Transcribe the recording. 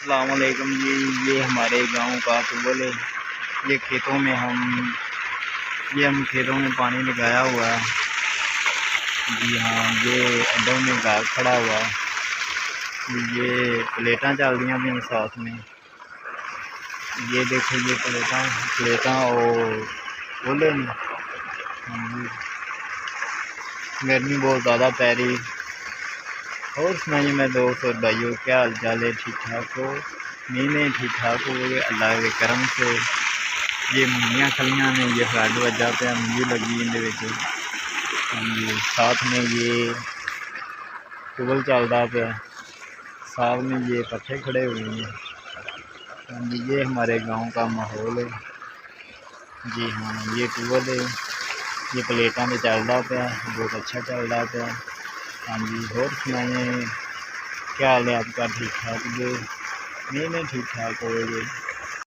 अस्सलाम वालेकुम जी। ये हमारे गांव का ट्यूबवेल है। ये खेतों में हम खेतों में पानी लगाया हुआ है। जी हाँ, ये अड्डों में घास खड़ा हुआ है। ये प्लेटां चल रही हैं साथ में। ये देखो, ये प्लेटां और बोले नहीं। हाँ जी, गर्मी बहुत ज़्यादा पै रही। और सुनाइए मैं दोस्त और भाइयों, क्या हाल चाल है? ठीक ठाक हो? नहीं ठीक ठाक हो गए अल्लाह के करम से। ये मुंगियां खलियां ने, ये फ्लड वजह पे मुंगी लगी इन साथ में ये ट्यूबवेल चलता पे, साथ में ये पट्ठे खड़े हुए हैं। हाँ जी, ये हमारे गांव का माहौल है। जी हाँ, ये ट्यूबवेल है, ये प्लेटा में चलता पे, बहुत अच्छा चलता पे। हाँ जी, और सुनाइए क्या हाल है आपका? ठीक ठाक जो? नहीं ठीक ठाक हो गए।